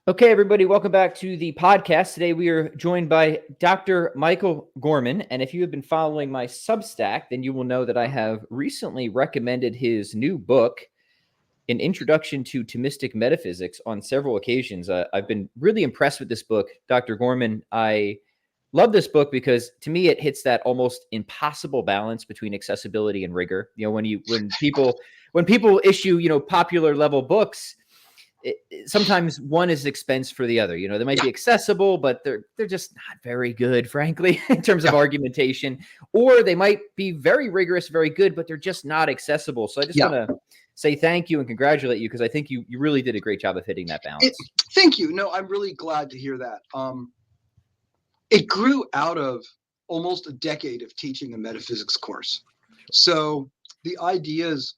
Okay, everybody, welcome back to the podcast. Today we are joined by Dr. Michael Gorman. And if you have been following my Substack, then you will know that I have recently recommended his new book, An Introduction to Thomistic Metaphysics, on several occasions. I've been really impressed with this book, Dr. Gorman. I love this book because to me it hits that almost impossible balance between accessibility and rigor. You know, when people issue, popular level books, sometimes one is expense for the other. They might be accessible, but they're just not very good, frankly, in terms of argumentation. Or they might be very rigorous, very good, but they're just not accessible. So I just want to say thank you and congratulate you because I think you really did a great job of hitting that balance. Thank you. No, I'm really glad to hear that. It grew out of almost a decade of teaching a metaphysics course. So the ideas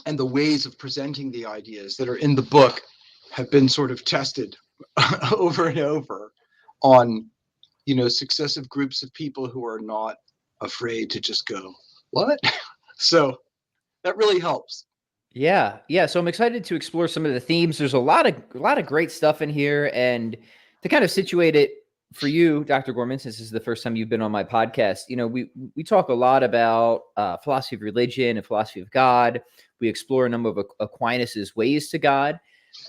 and the ways of presenting the ideas that are in the book have been sort of tested over and over on, successive groups of people who are not afraid to just go, what? So that really helps. Yeah. So I'm excited to explore some of the themes. There's a lot of great stuff in here, and to kind of situate it for you, Dr. Gorman, since this is the first time you've been on my podcast, we talk a lot about philosophy of religion and philosophy of God. We explore a number of Aquinas' ways to God,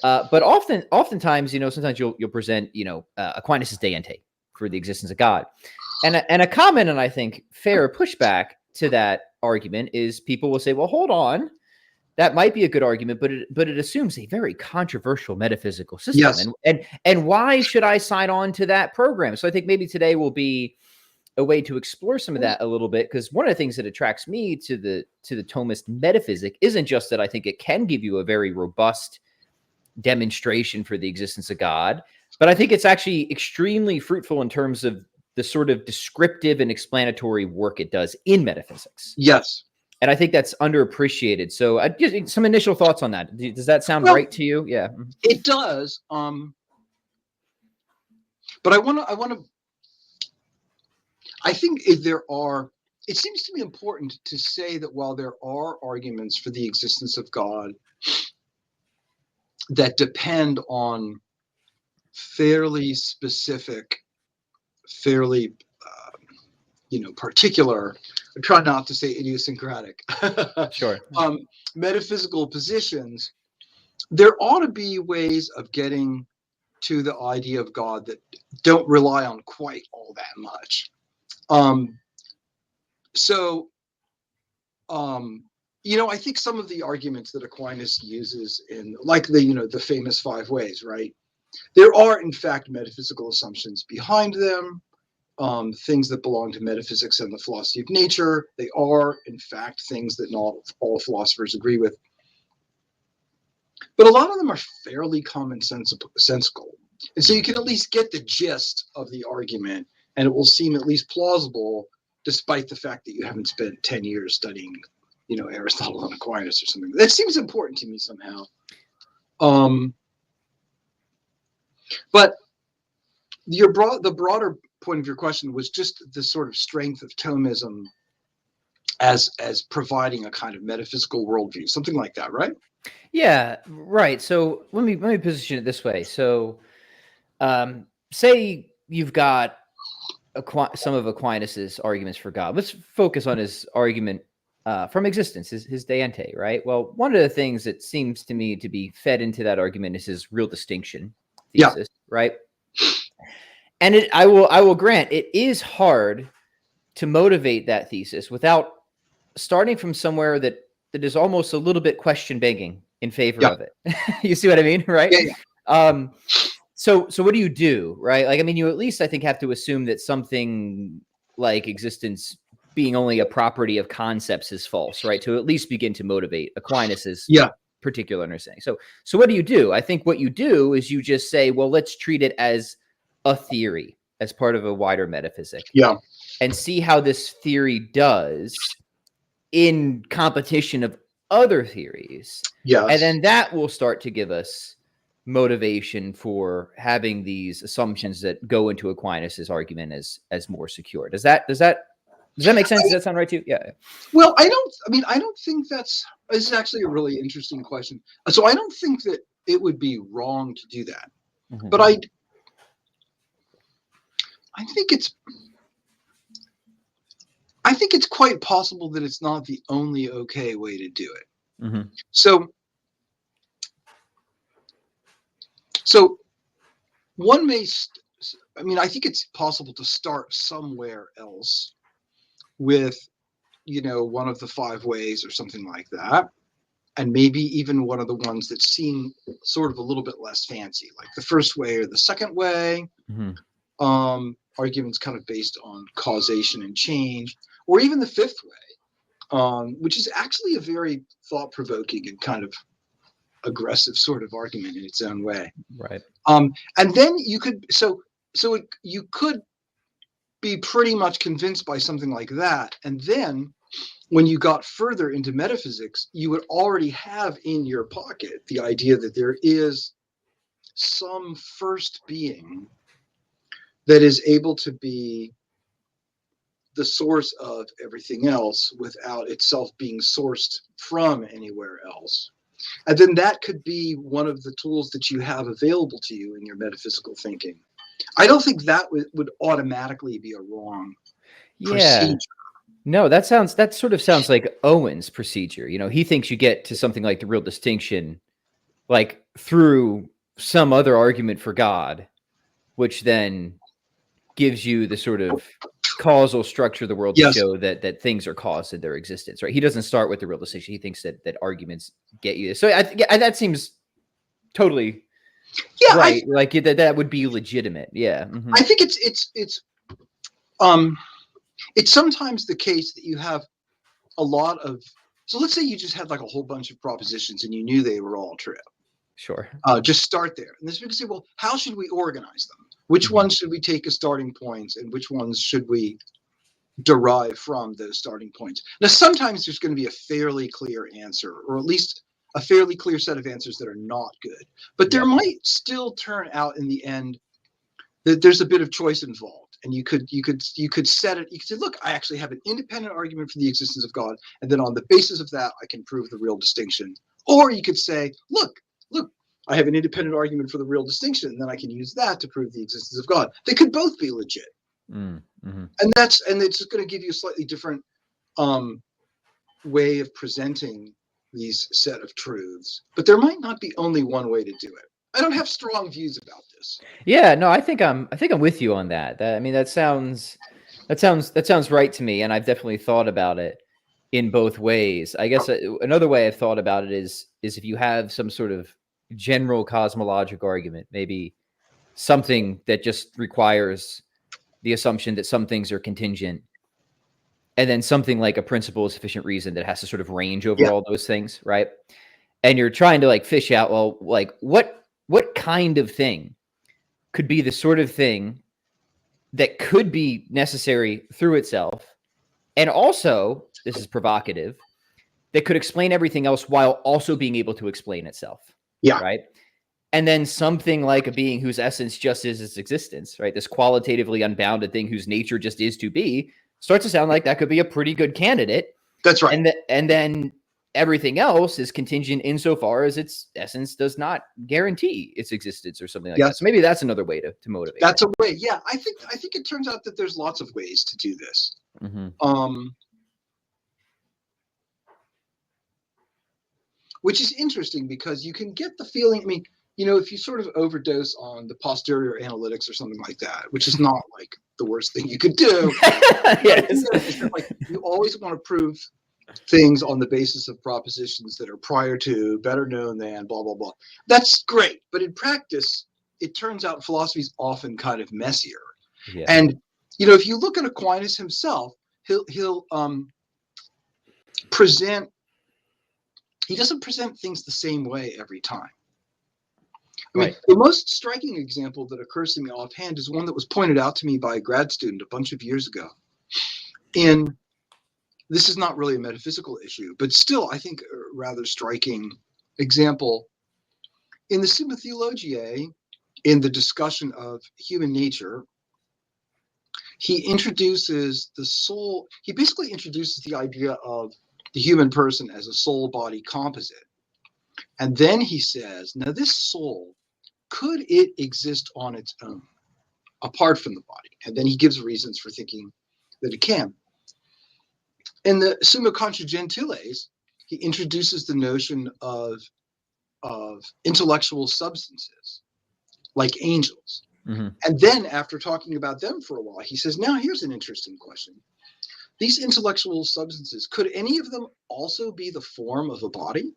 but oftentimes, sometimes you'll present, Aquinas' deante for the existence of God, and a common and I think fair pushback to that argument is people will say, well, hold on. That might be a good argument, but it assumes a very controversial metaphysical system. Yes. And why should I sign on to that program? So I think maybe today will be a way to explore some of that a little bit, because one of the things that attracts me to the Thomist metaphysic isn't just that I think it can give you a very robust demonstration for the existence of God, but I think it's actually extremely fruitful in terms of the sort of descriptive and explanatory work it does in metaphysics. Yes. And I think that's underappreciated. So just some initial thoughts on that. Does that sound right to you? Yeah, it does. But I think it seems to me important to say that while there are arguments for the existence of God that depend on fairly specific, fairly, particular, I try not to say idiosyncratic, sure, metaphysical positions, there ought to be ways of getting to the idea of God that don't rely on quite all that much. I think some of the arguments that Aquinas uses in, like the famous 5 ways, right? There are, in fact, metaphysical assumptions behind them, things that belong to metaphysics and the philosophy of nature. They are, in fact, things that not all philosophers agree with. But a lot of them are fairly commonsensical. And so you can at least get the gist of the argument, and it will seem at least plausible, despite the fact that you haven't spent 10 years studying, Aristotle and Aquinas or something. That seems important to me somehow. But the broader point of your question was just the sort of strength of Thomism as providing a kind of metaphysical worldview, something like that, right? Yeah, right. So let me position it this way. So, say you've got some of Aquinas' arguments for God. Let's focus on his argument from existence, his deante, right? Well, one of the things that seems to me to be fed into that argument is his real distinction thesis, right? And I will grant it is hard to motivate that thesis without starting from somewhere that is almost a little bit question begging in favor of it. You see what I mean, right? Yeah. So what do you do, right? Like, I mean, you at least, I think, have to assume that something like existence being only a property of concepts is false, right? To at least begin to motivate Aquinas' particular understanding. So what do? I think what you do is you just say, well, let's treat it as a theory, as part of a wider metaphysic. Yeah. And see how this theory does in competition of other theories. Yes. And then that will start to give us motivation for having these assumptions that go into Aquinas' argument as more secure. Does that make sense? Does that sound right to you? Yeah. Well, I don't think this is actually a really interesting question. So I don't think that it would be wrong to do that. But I think it's quite possible that it's not the only okay way to do it. So one may, I think it's possible to start somewhere else with, one of the 5 ways or something like that. And maybe even one of the ones that seem sort of a little bit less fancy, like the first way or the second way. Arguments kind of based on causation and change, or even the 5th way, which is actually a very thought-provoking and kind of aggressive sort of argument in its own way. Right. And then you could, you could be pretty much convinced by something like that. And then when you got further into metaphysics, you would already have in your pocket the idea that there is some first being that is able to be the source of everything else without itself being sourced from anywhere else. And then that could be one of the tools that you have available to you in your metaphysical thinking. I don't think that would automatically be a wrong procedure. No, that sort of sounds like Owen's procedure. He thinks you get to something like the real distinction, like through some other argument for God, which then gives you the sort of causal structure of the world to show that things are caused in their existence, right? He doesn't start with the real distinction. He thinks that arguments get you. So that seems totally right. Like that would be legitimate. Yeah. I think it's sometimes the case that you have a lot of, so let's say you just had like a whole bunch of propositions and you knew they were all true. Sure. Just start there. And this we can say, well, how should we organize them? Which ones should we take as starting points and which ones should we derive from those starting points? Now, sometimes there's going to be a fairly clear answer, or at least a fairly clear set of answers that are not good. But there might still turn out in the end that there's a bit of choice involved. And you could set it, you could say, look, I actually have an independent argument for the existence of God. And then on the basis of that, I can prove the real distinction. Or you could say, look, I have an independent argument for the real distinction, and then I can use that to prove the existence of God. They could both be legit. And it's going to give you a slightly different way of presenting these set of truths. But there might not be only one way to do it. I don't have strong views about this. Yeah, no, I think I'm with you on that. That sounds right to me, and I've definitely thought about it in both ways. I guess another way I've thought about it is if you have some sort of general cosmological argument, maybe something that just requires the assumption that some things are contingent, and then something like a principle of sufficient reason that has to sort of range over all those things, right? And you're trying to like fish out, well, like what kind of thing could be the sort of thing that could be necessary through itself, and also, this is provocative, that could explain everything else while also being able to explain itself. Yeah. Right. And then something like a being whose essence just is its existence, right? This qualitatively unbounded thing whose nature just is to be, starts to sound like that could be a pretty good candidate. That's right. And then everything else is contingent insofar as its essence does not guarantee its existence or something like that. So maybe that's another way to motivate. That's a way. Yeah. I think it turns out that there's lots of ways to do this. Which is interesting because you can get the feeling, if you sort of overdose on the posterior analytics or something like that, which is not like the worst thing you could do. You always want to prove things on the basis of propositions that are prior to, better known than, blah, blah, blah. That's great. But in practice, it turns out philosophy is often kind of messier. Yeah. And, if you look at Aquinas himself, he'll present, he doesn't present things the same way every time. The most striking example that occurs to me offhand is one that was pointed out to me by a grad student a bunch of years ago. This is not really a metaphysical issue, but still, I think, a rather striking example. In the Summa Theologiae, in the discussion of human nature, he introduces the soul. He basically introduces the idea of the human person as a soul-body composite. And then he says, now this soul could it exist on its own, apart from the body? And then he gives reasons for thinking that it can. In the Summa Contra Gentiles, he introduces the notion of intellectual substances, like angels. Mm-hmm. And then after talking about them for a while, he says, now here's an interesting question. These intellectual substances, could any of them also be the form of a body?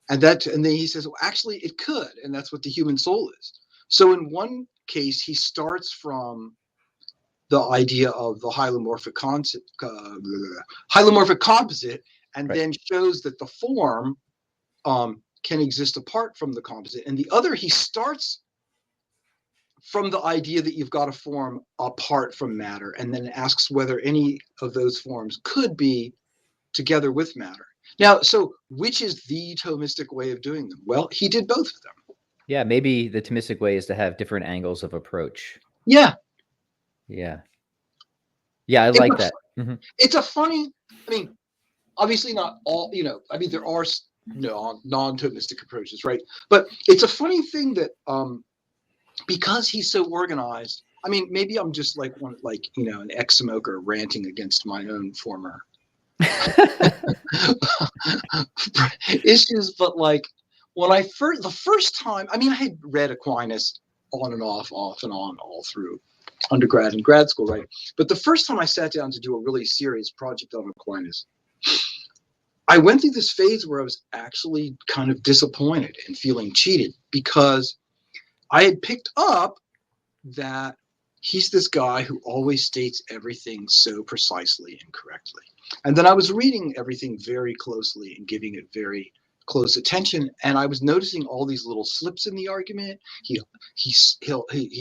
And then he says, well, actually it could. And that's what the human soul is. So in one case, he starts from the idea of the hylomorphic composite, and Right. then shows that the form can exist apart from the composite. And the other, he starts from the idea that you've got a form apart from matter, and then asks whether any of those forms could be together with matter. Now, so which is the Thomistic way of doing them? Well, he did both of them. Yeah, maybe the Thomistic way is to have different angles of approach. Yeah. Yeah. Yeah, I like that. Mm-hmm. It's a funny, I mean, obviously not all, I mean, there are non-Thomistic approaches, right? But it's a funny thing that because he's so organized, I mean, maybe I'm just like an ex-smoker ranting against my own former issues, but like when the first time, I mean, I had read Aquinas on and off and on, all through undergrad and grad school, right? But the first time I sat down to do a really serious project on Aquinas, I went through this phase where I was actually kind of disappointed and feeling cheated, because I had picked up that he's this guy who always states everything so precisely and correctly. And then I was reading everything very closely and giving it very close attention, and I was noticing all these little slips in the argument. He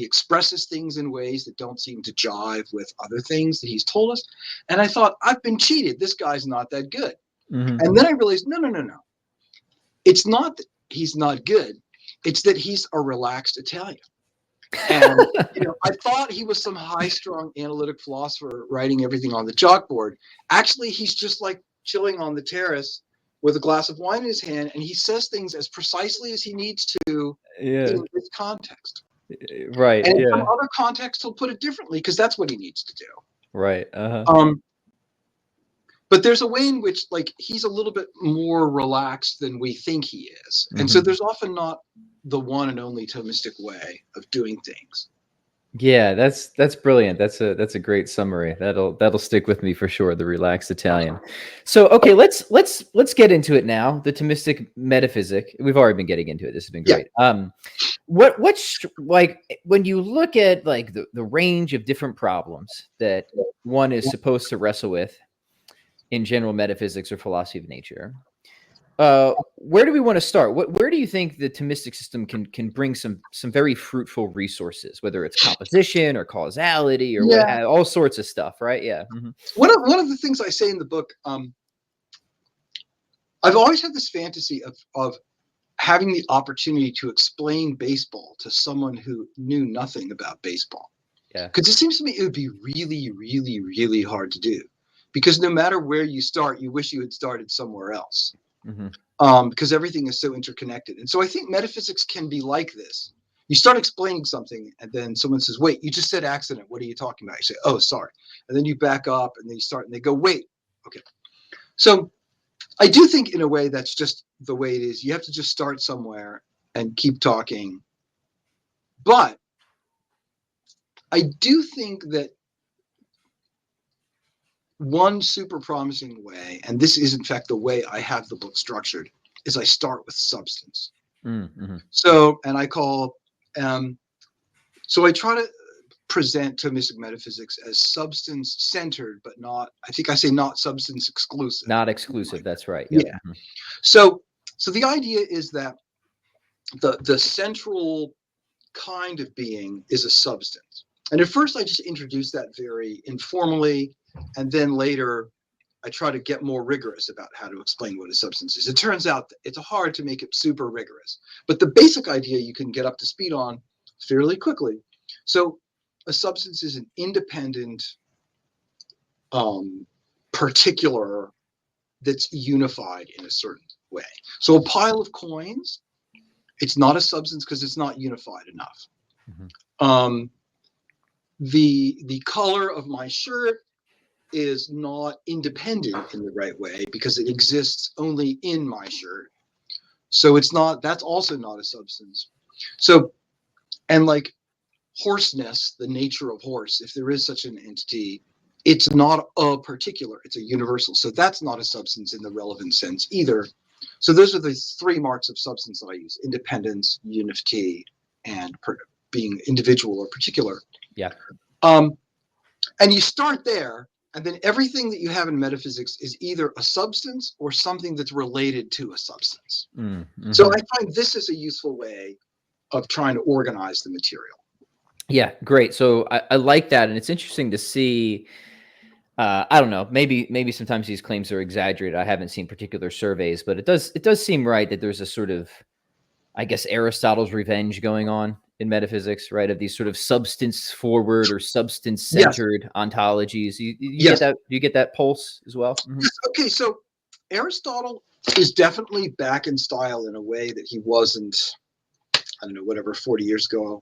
expresses things in ways that don't seem to jive with other things that he's told us. And I thought, I've been cheated. This guy's not that good. Mm-hmm. And then I realized, no. It's not that he's not good. It's that he's a relaxed Italian. And I thought he was some high-strung analytic philosopher writing everything on the chalkboard. Actually, he's just like chilling on the terrace with a glass of wine in his hand, and he says things as precisely as he needs to in this context. Right. And in some other context, he'll put it differently, because that's what he needs to do. Right. Uh-huh. But there's a way in which, like, he's a little bit more relaxed than we think he is. And so there's often not the one and only Thomistic way of doing things. Yeah, that's brilliant. That's a great summary. That'll stick with me for sure. The relaxed Italian. So okay, let's get into it now. The Thomistic metaphysic. We've already been getting into it. This has been great. Yeah. What's like when you look at like the range of different problems that one is supposed to wrestle with in general metaphysics or philosophy of nature? Where do we want to start? Where do you think the Thomistic system can bring some very fruitful resources, whether it's composition or causality or all sorts of stuff, right? Yeah. Mm-hmm. One of the things I say in the book, I've always had this fantasy of having the opportunity to explain baseball to someone who knew nothing about baseball. Yeah. Because it seems to me it would be really, really, really hard to do, because no matter where you start, you wish you had started somewhere else. Mm-hmm. Because everything is so interconnected. And so I think metaphysics can be like this. You start explaining something, and then someone says, wait, you just said accident. What are you talking about? You say, oh, sorry. And then you back up, and then you start, and they go, wait, okay. So I do think in a way that's just the way it is. You have to just start somewhere and keep talking. But I do think that one super promising way, and this is in fact the way I have the book structured, is I start with substance. Mm-hmm. So, and I call, so I try to present Thomistic metaphysics as substance centered, but not, I think I say not substance exclusive. Not exclusive. Like that's right. Yep. Yeah. Mm-hmm. So the idea is that the central kind of being is a substance. And at first I just introduce that very informally, and then later I try to get more rigorous about how to explain what a substance is. It turns out that it's hard to make it super rigorous, but the basic idea you can get up to speed on fairly quickly. So a substance is an independent particular that's unified in a certain way. So a pile of coins It's not a substance because it's not unified enough. Mhm. The color of my shirt is not independent in the right way because it exists only in my shirt. So it's not, that's also not a substance. So, and like hoarseness, the nature of horse, if there is such an entity, it's not a particular, it's a universal. So that's not a substance in the relevant sense either. So those are the three marks of substance that I use: independence, unity, and being individual or particular. Yeah. And you start there, and then everything that you have in metaphysics is either a substance or something that's related to a substance. Mm-hmm. So I find this is a useful way of trying to organize the material. Yeah, great. So I like that, and it's interesting to see. I don't know. Maybe sometimes these claims are exaggerated. I haven't seen particular surveys, but it does seem right that there's a sort of, I guess, Aristotle's revenge going on in metaphysics, right? Of these sort of substance forward or substance centered ontologies. You get Yes. that? Do you get that pulse as well? Mm-hmm. Okay, so Aristotle is definitely back in style in a way that he wasn't, I don't know, whatever, 40 years ago.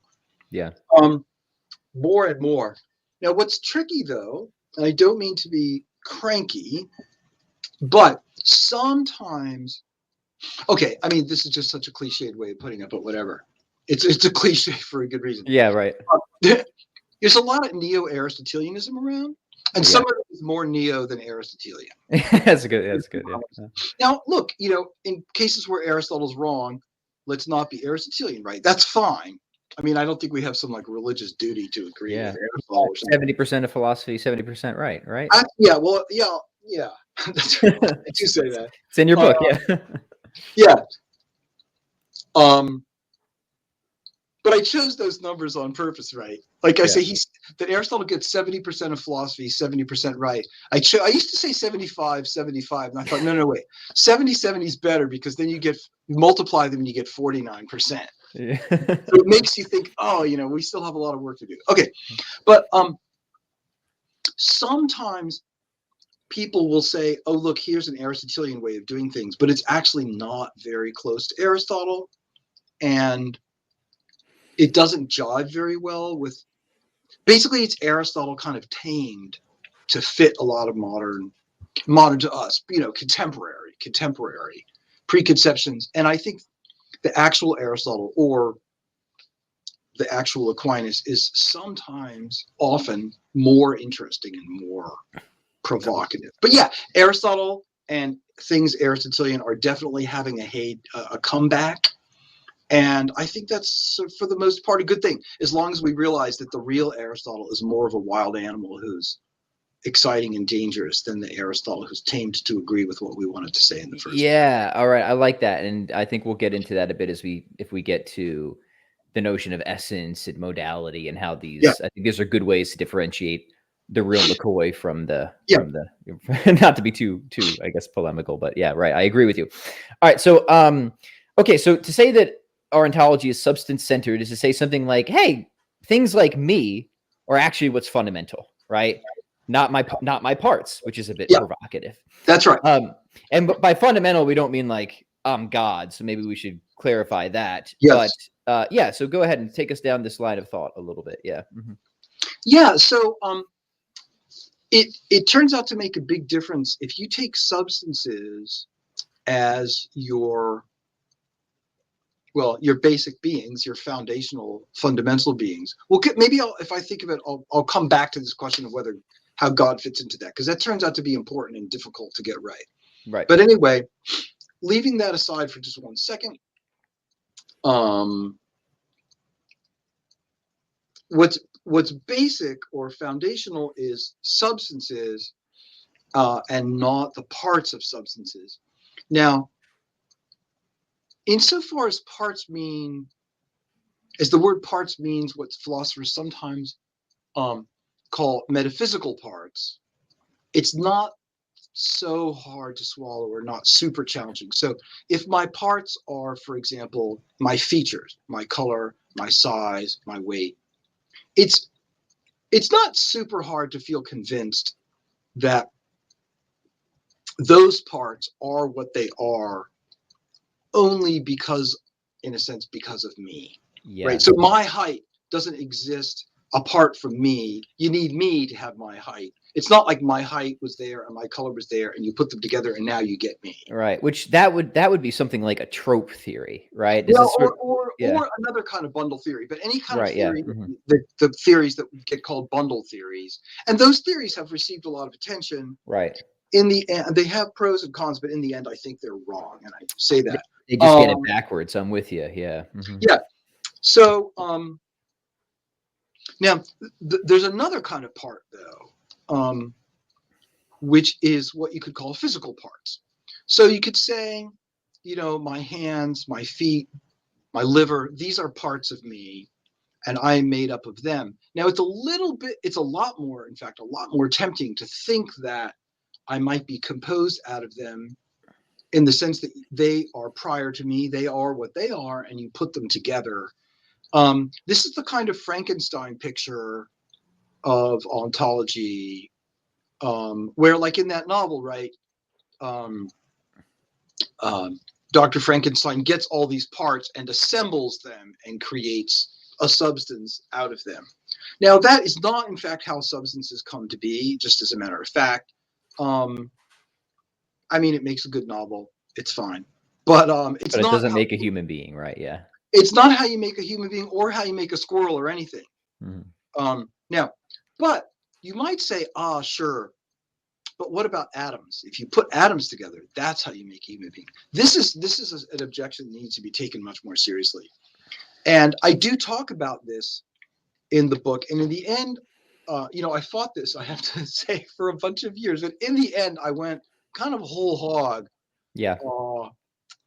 Yeah. More and more. Now, what's tricky though, and I don't mean to be cranky, but sometimes, okay, I mean, this is just such a cliched way of putting it, but whatever. It's a cliche for a good reason. Yeah. Right. There's a lot of neo-Aristotelianism around, and some of it is more neo than Aristotelian. That's good. That's good. Yeah. Now, look, in cases where Aristotle's wrong, let's not be Aristotelian, right? That's fine. I mean, I don't think we have some like religious duty to agree with Aristotle or something. 70% of philosophy, 70% right. Right. Yeah. Well, yeah. That's right. I do say that. It's in your book. Yeah. Yeah. But I chose those numbers on purpose, right? Like I say, that Aristotle gets 70% of philosophy, 70% right. I used to say 75, 75, and I thought, no, wait. 70, 70 is better because then you multiply them and you get 49%. Yeah. So it makes you think, oh, we still have a lot of work to do. Okay. But sometimes people will say, oh, look, here's an Aristotelian way of doing things, but it's actually not very close to Aristotle. And it doesn't jive very well with, basically it's Aristotle kind of tamed to fit a lot of modern to us, contemporary preconceptions. And I think the actual Aristotle or the actual Aquinas is sometimes often more interesting and more provocative. But yeah, Aristotle and things Aristotelian are definitely having a comeback. And I think that's, for the most part, a good thing, as long as we realize that the real Aristotle is more of a wild animal who's exciting and dangerous than the Aristotle who's tamed to agree with what we wanted to say in the first place. Yeah. All right. I like that. And I think we'll get into that a bit if we get to the notion of essence and modality and how I think these are good ways to differentiate the real McCoy from the not to be too, I guess, polemical, but yeah, right. I agree with you. All right. So, okay. So to say that our ontology is substance centered is to say something like, hey, things like me are actually what's fundamental, right? Not my parts, which is a bit provocative. That's right. And by fundamental, we don't mean like I'm God. So maybe we should clarify that. Yes. But so go ahead and take us down this line of thought a little bit. Yeah. Mm-hmm. Yeah. So it turns out to make a big difference if you take substances as your basic beings, your fundamental beings. Well, maybe if I think of it, I'll come back to this question of how God fits into that, because that turns out to be important and difficult to get right. Right. But anyway, leaving that aside for just 1 second, what's basic or foundational is substances, and not the parts of substances. Now, insofar as the word parts means what philosophers sometimes call metaphysical parts, it's not so hard to swallow or not super challenging. So if my parts are, for example, my features, my color, my size, my weight, it's not super hard to feel convinced that those parts are what they are only because in a sense, because of me. Yeah. Right. So my height doesn't exist apart from me. You need me to have my height. It's not like my height was there and my color was there and you put them together and now you get me. Right. Which that would be something like a trope theory, right? This Well, is sort yeah. or another kind of bundle theory, but any kind of Right. Yeah. theory, Mhm. the theories that get called bundle theories, and those theories have received a lot of attention. Right. In the end, they have pros and cons, but in the end, I think they're wrong, and I say They, that. they just get it backwards. I'm with you. Yeah. Mhm. Yeah. So now there's another kind of part though, which is what you could call physical parts. So you could say, you know, my hands, my feet, my liver, these are parts of me, and I'm made up of them. Now it's a lot more, in fact, a lot more tempting to think that I might be composed out of them, in the sense that they are prior to me, they are what they are, and you put them together. This is the kind of Frankenstein picture of ontology, where, like in that novel, right, um, Dr. Frankenstein gets all these parts and assembles them and creates a substance out of them. Now, that is not, in fact, how substances come to be, just as a matter of fact. I mean, it makes a good novel. It's fine. But But it doesn't make a human being, right? Yeah. it's not how you make a human being or how you make a squirrel or anything. Mhm. Now, but you might say, sure, but what about atoms? If you put atoms together, that's how you make a human being. This is an objection that needs to be taken much more seriously. And I do talk about this in the book. And in the end, I fought this, I have to say, for a bunch of years. But in the end, I went kind of whole hog Yeah.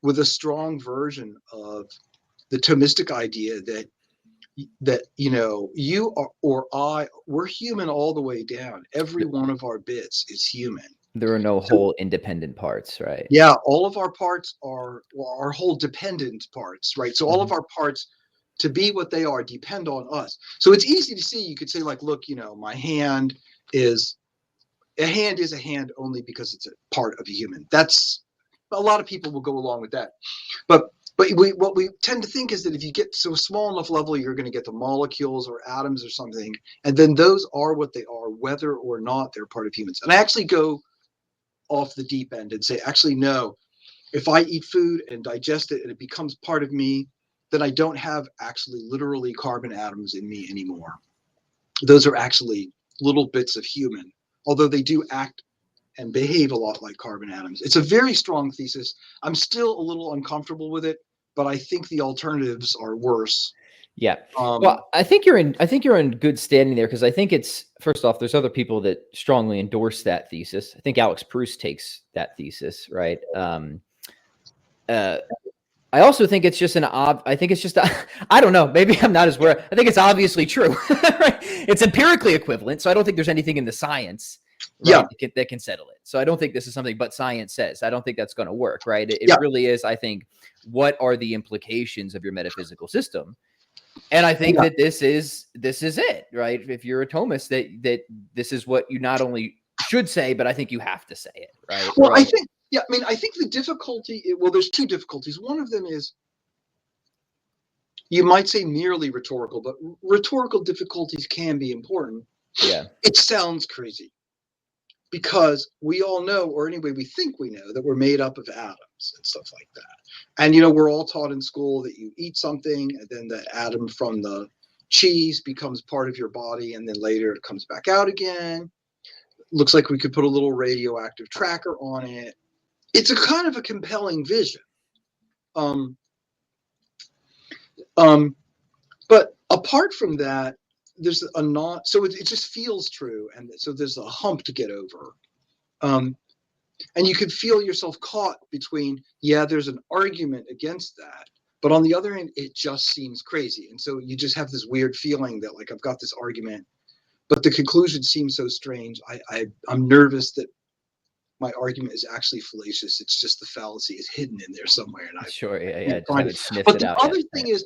with a strong version of the Thomistic idea that you are, or we're human all the way down. Every one of our bits is human. There are no So, whole independent parts, right? yeah, all of our parts are our whole dependent parts, right? So all of Mhm. our parts, to be what they are, depend on us. So it's easy to see. You could say, like, look, my hand is a hand only because it's a part of a human. That's, a lot of people will go along with that. But what we tend to think is that if you get to a small enough level, you're going to get the molecules or atoms or something, and then those are what they are, whether or not they're part of humans. And I actually go off the deep end and say, actually, no, if I eat food and digest it and it becomes part of me, then I don't have actually literally carbon atoms in me anymore. Those are actually little bits of human, although they do act and behave a lot like carbon atoms. It's a very strong thesis. I'm still a little uncomfortable with it, but I think the alternatives are worse. Yeah. Well, I think you're in good standing there, because I think it's, first off, there's other people that strongly endorse that thesis. I think Alex Proust takes that thesis, right? I also think it's just I think it's just I don't know, maybe I'm not as aware. I think it's obviously true. Right? It's empirically equivalent, so I don't think there's anything in the science, right, Yeah, that can settle it. So I don't think this is something but science says. I don't think that's going to work, right? It yeah, really is, I think, what are the implications of your metaphysical system? And I think yeah. that this is it, right? If you're a Thomist, that this is what you not only should say, but I think you have to say it, right? Well, Or I else, think, yeah, I mean, I think the difficulty, well, there's two difficulties. One of them is, you might say, merely rhetorical, but rhetorical difficulties can be important. yeah, It sounds crazy because we all know, or anyway, we think we know, that we're made up of atoms and stuff like that. And, we're all taught in school that you eat something and then the atom from the cheese becomes part of your body, and then later it comes back out again. Looks like we could put a little radioactive tracker on it. It's a kind of a compelling vision. Um, um, but apart from that, there's a not, so it just feels true. And so there's a hump to get over. Um, and you could feel yourself caught between, yeah, there's an argument against that, but on the other hand, it just seems crazy. And so you just have this weird feeling that, like, I've got this argument, but the conclusion seems so strange. I'm nervous that my argument is actually fallacious. It's just the fallacy is hidden in there somewhere, and sure, yeah, can't yeah. Just find it. haven't sniffed But it the out yet. other Right. thing is,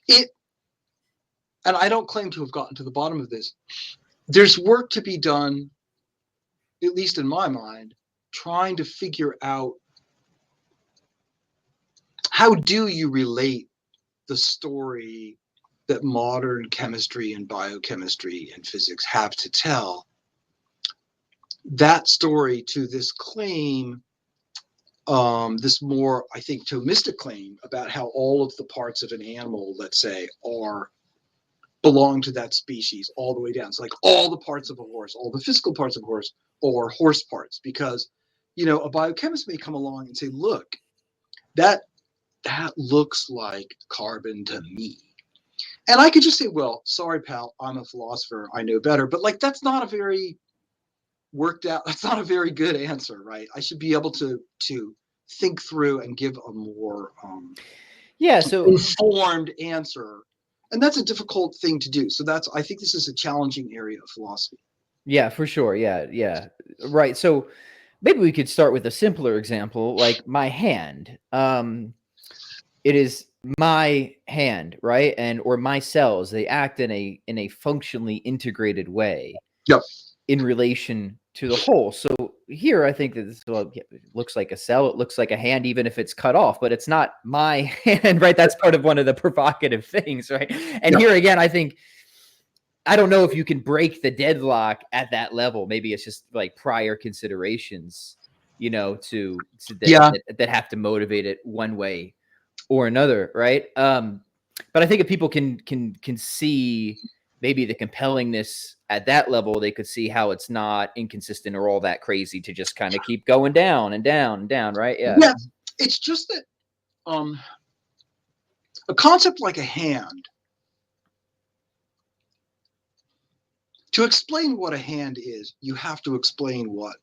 it, and I don't claim to have gotten to the bottom of this. There's work to be done, at least in my mind, trying to figure out, how do you relate the story that modern chemistry and biochemistry and physics have to tell, that story to this claim, this more, I think, Thomistic claim about how all of the parts of an animal, let's say, belong to that species all the way down. So like all the parts of a horse, all the physical parts of a horse, or horse parts, because, a biochemist may come along and say, look, that looks like carbon to me. And I could just say, well, sorry, pal, I'm a philosopher, I know better. But like, that's not a very that's not a very good answer, right? I should be able to think through and give a more informed answer. And that's a difficult thing to do. So I think this is a challenging area of philosophy. Yeah, for sure. Yeah. Right. So maybe we could start with a simpler example, like my hand. It is my hand, right? Or my cells, they act in a functionally integrated way. Yep. In relation to the whole. So here, I think that this looks like a cell. It looks like a hand, even if it's cut off, but it's not my hand, right? That's part of one of the provocative things, right? And here again, I think, I don't know if you can break the deadlock at that level. Maybe it's just like prior considerations, that have to motivate it one way or another, right? But I think if people can see maybe the compellingness at that level, they could see how it's not inconsistent or all that crazy to just kind of keep going down and down and down, right? Yeah. Yeah. It's just that a concept like a hand, to explain what a hand is, you have to explain what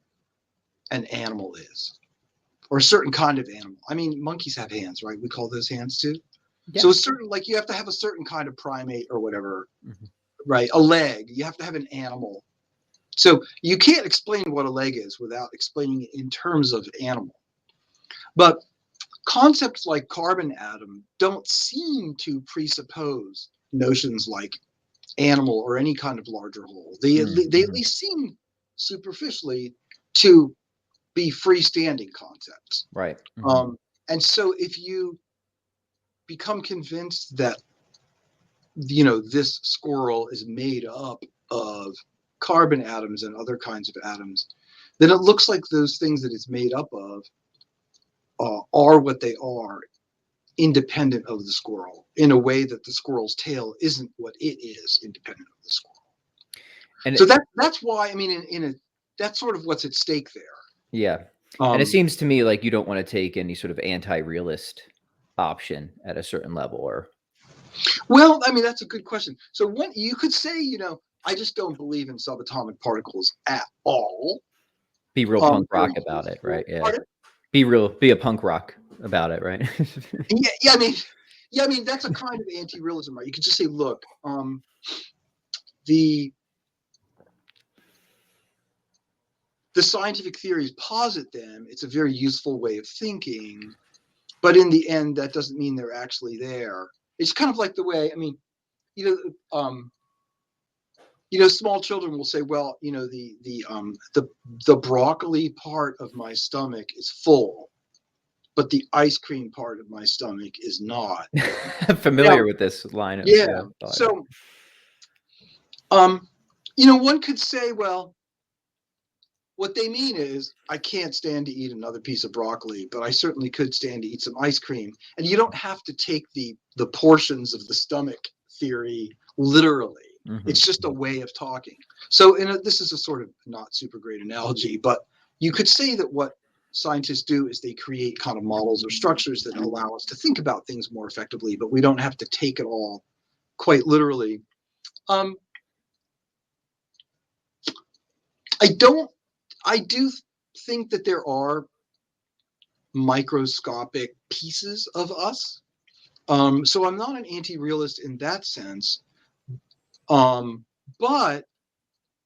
an animal is, or a certain kind of animal. I mean, monkeys have hands, right? We call those hands too. Yeah. So you have to have a certain kind of primate or whatever, right? A leg, you have to have an animal. So you can't explain what a leg is without explaining it in terms of animal. But concepts like carbon atom don't seem to presuppose notions like animal or any kind of larger whole. They at least seem superficially to be freestanding concepts. Right. And so if you become convinced that, this squirrel is made up of carbon atoms and other kinds of atoms, then it looks like those things that it's made up of are what they are, independent of the squirrel, in a way that the squirrel's tail isn't what it is, independent of the squirrel. And so that's why, I mean, that's sort of what's at stake there. Yeah. And it seems to me like you don't want to take any sort of anti-realist option at a certain level, or. Well, I mean, that's a good question. So you could say, I just don't believe in subatomic particles at all. Be real punk rock about it, right? Yeah. Pardon? Be a punk rock about it, right? I mean, that's a kind of anti-realism, right? You could just say, look, the scientific theories posit them. It's a very useful way of thinking, but in the end, that doesn't mean they're actually there. It's kind of like the way, I mean, small children will say, well, the broccoli part of my stomach is full, but the ice cream part of my stomach is not. I'm familiar with this line. So, one could say, well, what they mean is, I can't stand to eat another piece of broccoli, but I certainly could stand to eat some ice cream. And you don't have to take the portions of the stomach theory literally. It's just a way of talking. So this is a sort of not super great analogy, but you could say that what scientists do is they create kind of models or structures that allow us to think about things more effectively, but we don't have to take it all quite literally. I do think that there are microscopic pieces of us. So I'm not an anti-realist in that sense. But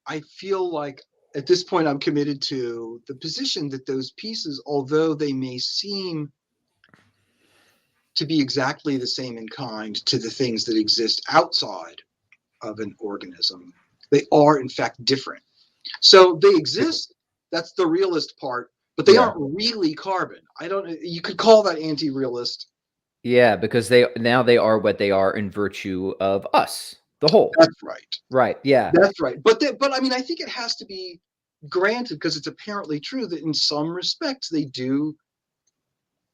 I feel like at this point I'm committed to the position that those pieces, although they may seem to be exactly the same in kind to the things that exist outside of an organism, they are in fact different. So they exist. That's the realist part, but they aren't really carbon. You could call that anti-realist. Yeah, because they are what they are in virtue of us, the whole. That's right. Right. Yeah. That's right. But I mean, I think it has to be granted, because it's apparently true that in some respects they do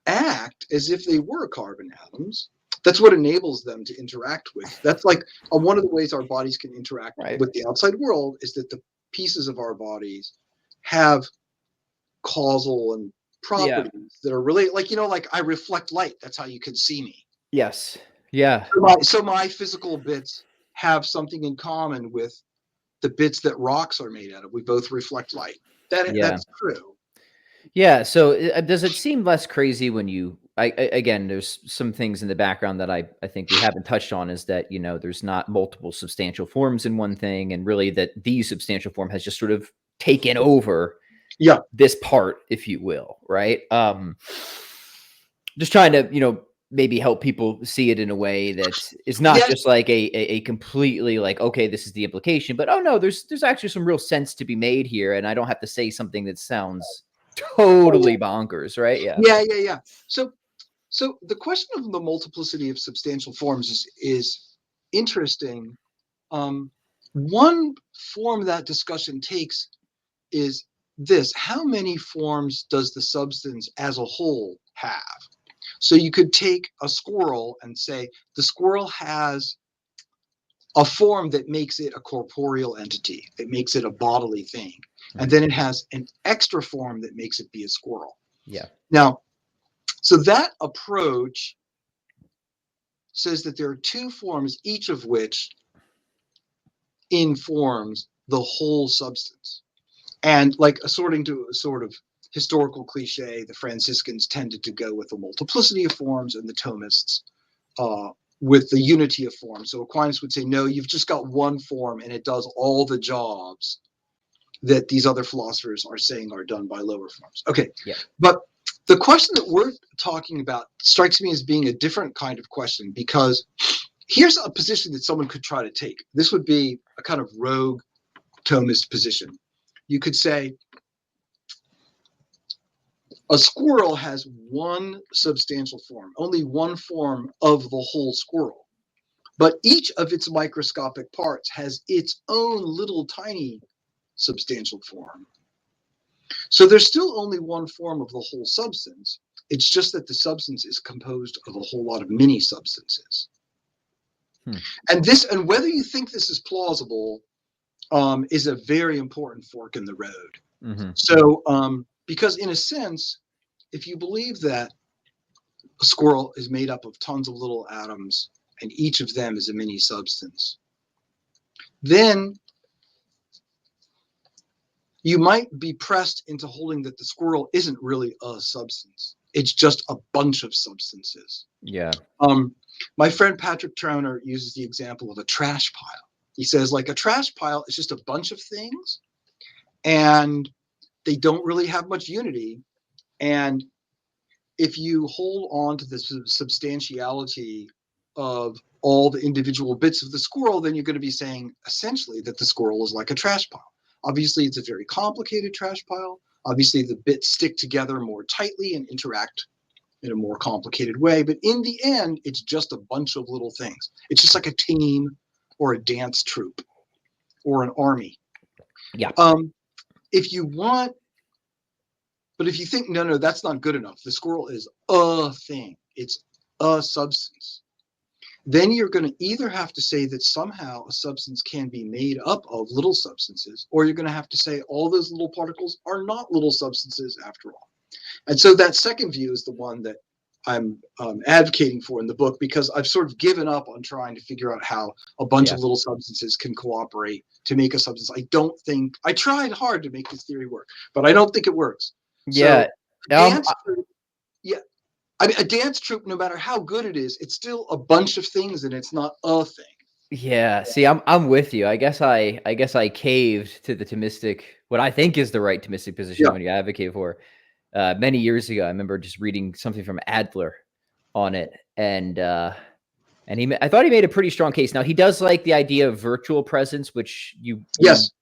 act as if they were carbon atoms. That's what enables them to interact with. That's like one of the ways our bodies can interact Right. with the outside world, is that the pieces of our bodies have causal and properties that are really like, like I reflect light. That's how you can see me. Yes. Yeah. So my physical bits have something in common with the bits that rocks are made out of. We both reflect light. Yeah. That's true. Yeah. So does it seem less crazy when you, again, there's some things in the background that I think we haven't touched on, is that, there's not multiple substantial forms in one thing, and really that the substantial form has just sort of taken over this part, if you will. Right. Just trying to, maybe help people see it in a way that is not just like a completely like, okay, this is the implication, but oh no, there's actually some real sense to be made here. And I don't have to say something that sounds totally bonkers, right? Yeah. Yeah. So the question of the multiplicity of substantial forms is interesting. One form that discussion takes is this: how many forms does the substance as a whole have? So you could take a squirrel and say the squirrel has a form that makes it a corporeal entity, that makes it a bodily thing. And then it has an extra form that makes it be a squirrel. Yeah. Now, so that approach says that there are two forms, each of which informs the whole substance. And like, according to a sort of historical cliche, the Franciscans tended to go with a multiplicity of forms, and the Thomists with the unity of form. So Aquinas would say, no, you've just got one form and it does all the jobs that these other philosophers are saying are done by lower forms. Okay. Yeah. But the question that we're talking about strikes me as being a different kind of question, because here's a position that someone could try to take. This would be a kind of rogue Thomist position. You could say a squirrel has one substantial form, only one form of the whole squirrel. But each of its microscopic parts has its own little tiny substantial form. So there's still only one form of the whole substance. It's just that the substance is composed of a whole lot of mini substances. And whether you think this is plausible is a very important fork in the road. So because in a sense, if you believe that a squirrel is made up of tons of little atoms and each of them is a mini substance, then you might be pressed into holding that the squirrel isn't really a substance. It's just a bunch of substances. Yeah. My friend Patrick Trauner uses the example of a trash pile. He says, like, a trash pile is just a bunch of things, and they don't really have much unity. And if you hold on to the substantiality of all the individual bits of the squirrel, then you're going to be saying essentially that the squirrel is like a trash pile. Obviously, it's a very complicated trash pile. Obviously, the bits stick together more tightly and interact in a more complicated way. But in the end, it's just a bunch of little things. It's just like a team or a dance troupe or an army. Yeah. If you want, but if you think, no, that's not good enough, the squirrel is a thing, it's a substance, then you're going to either have to say that somehow a substance can be made up of little substances, or you're going to have to say all those little particles are not little substances after all. And so that second view is the one that I'm advocating for in the book, because I've sort of given up on trying to figure out how a bunch of little substances can cooperate to make a substance. I tried hard to make this theory work, but I don't think it works. Yeah. So, I mean, a dance troupe, no matter how good it is, it's still a bunch of things, and it's not a thing. Yeah. See, I'm with you. I guess I caved to the Thomistic, what I think is the right Thomistic position when you advocate for. Many years ago, I remember just reading something from Adler on it, and I thought he made a pretty strong case. Now, he does like the idea of virtual presence, which you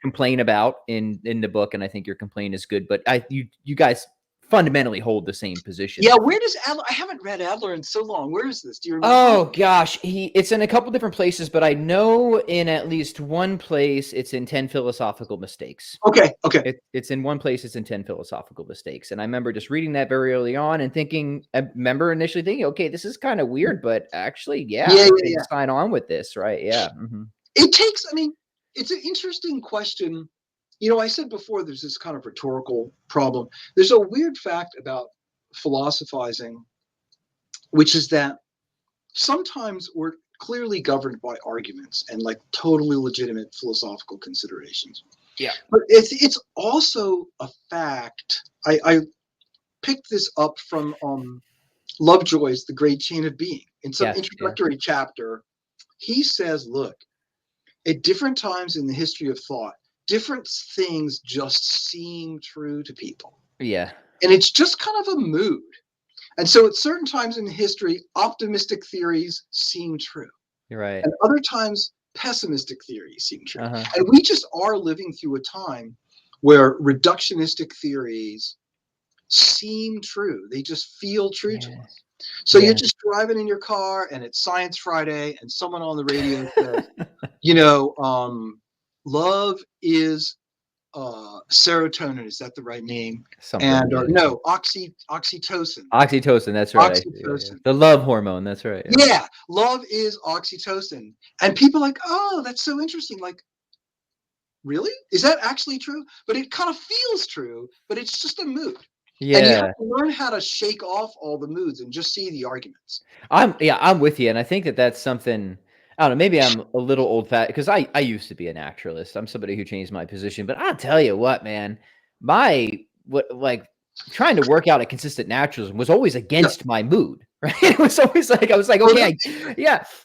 complain about in the book, and I think your complaint is good. But you guys fundamentally hold the same position. Yeah, where does Adler? I haven't read Adler in so long. Where is this? Do you remember? Oh gosh, it's in a couple different places, but I know in at least one place it's in 10 Philosophical Mistakes. Okay. It's in one place, it's in 10 Philosophical Mistakes. And I remember just reading that very early on and I remember initially thinking, okay, this is kind of weird, but actually, I can sign on with this, right? Yeah. Mm-hmm. It takes, I mean, it's an interesting question. I said before, there's this kind of rhetorical problem. There's a weird fact about philosophizing, which is that sometimes we're clearly governed by arguments and like totally legitimate philosophical considerations. Yeah. But it's also a fact. I picked this up from Lovejoy's The Great Chain of Being. In some introductory chapter, he says, look, at different times in the history of thought, different things just seem true to people. Yeah. And it's just kind of a mood. And so at certain times in history, optimistic theories seem true. You're right. And other times, pessimistic theories seem true. Uh-huh. And we just are living through a time where reductionistic theories seem true. They just feel true to us. So you're just driving in your car and it's Science Friday and someone on the radio says, love is serotonin. Is that the right name? No, oxytocin. Oxytocin, that's right. Oxytocin. The love hormone, that's right. Yeah, love is oxytocin. And people are like, oh, that's so interesting. Like, really? Is that actually true? But it kind of feels true, but it's just a mood. Yeah. And you have to learn how to shake off all the moods and just see the arguments. I'm with you. And I think that's something, I don't know, maybe I'm a little old fat because I used to be a naturalist. I'm somebody who changed my position, but I'll tell you what, man, trying to work out a consistent naturalism was always against my mood, right? It was always like, I was like, okay,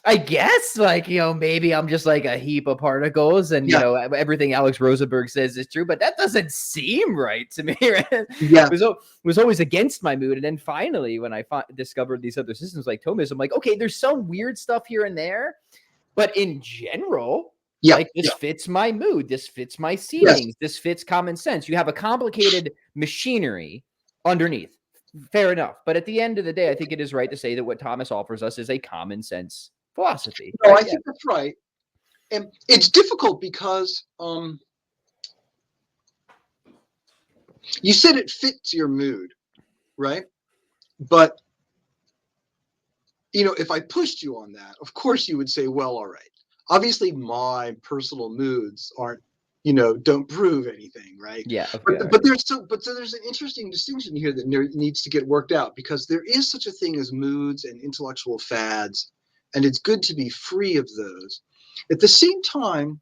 I guess maybe I'm just like a heap of particles and, everything Alex Rosenberg says is true, but that doesn't seem right to me, right? Yeah. It was always against my mood. And then finally, when I discovered these other systems like Thomism, I'm like, okay, there's some weird stuff here and there, but in general, this fits my mood. This fits my seedings. Yes. This fits common sense. You have a complicated machinery underneath. Fair enough. But at the end of the day, I think it is right to say that what Thomas offers us is a common sense philosophy. No, I think that's right. And it's difficult because you said it fits your mood, right? But, if I pushed you on that, of course you would say, well, all right. Obviously, my personal moods aren't, don't prove anything, right? Yeah. Okay. But there's an interesting distinction here that needs to get worked out because there is such a thing as moods and intellectual fads, and it's good to be free of those. At the same time,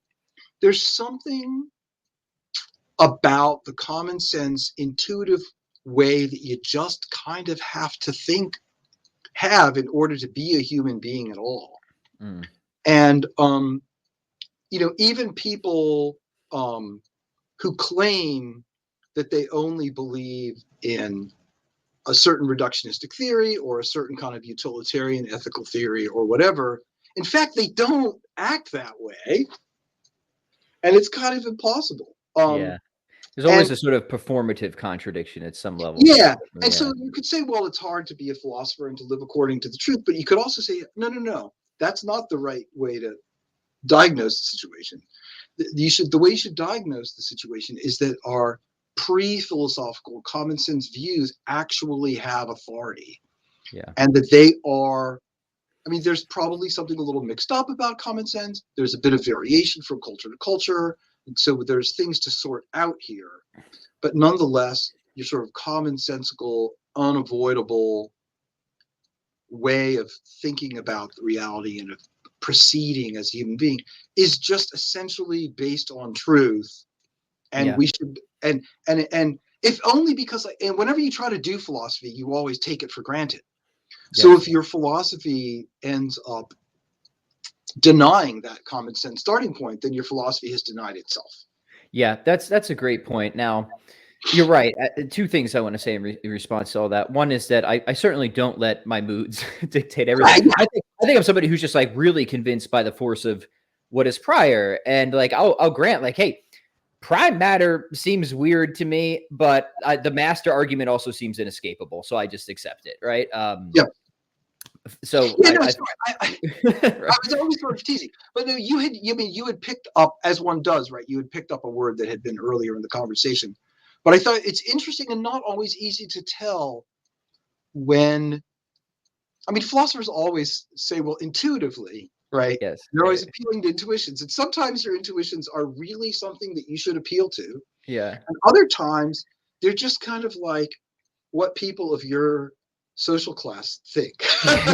there's something about the common sense, intuitive way that you just kind of have to have in order to be a human being at all. Mm. And, even people who claim that they only believe in a certain reductionistic theory or a certain kind of utilitarian ethical theory or whatever, in fact, they don't act that way. And it's kind of impossible. There's always a sort of performative contradiction at some level. Yeah. And so you could say, well, it's hard to be a philosopher and to live according to the truth. But you could also say, no. That's not the right way to diagnose the situation. The way you should diagnose the situation is that our pre-philosophical common sense views actually have authority. Yeah. And that they are, there's probably something a little mixed up about common sense. There's a bit of variation from culture to culture. And so there's things to sort out here. But nonetheless, your sort of commonsensical, unavoidable way of thinking about reality and of proceeding as a human being is just essentially based on truth. And we should, and if only because, and whenever you try to do philosophy, you always take it for granted. So if your philosophy ends up denying that common sense starting point, then your philosophy has denied itself. Yeah, that's a great point. Now, you're right. Two things I want to say in response to all that. One is that I certainly don't let my moods dictate everything. I think I'm somebody who's just like really convinced by the force of what is prior. And like, I'll grant like, hey, prime matter seems weird to me, but the master argument also seems inescapable. So I just accept it. Right. Yeah. So yeah, no, sorry. I was always sort of teasing, but no, you had picked up, as one does, right? You had picked up a word that had been earlier in the conversation, but I thought it's interesting and not always easy to tell when. I mean, philosophers always say, well, intuitively, right? Yes. They're always appealing to intuitions, and sometimes your intuitions are really something that you should appeal to, Yeah. and other times they're just kind of like what people of your social class think.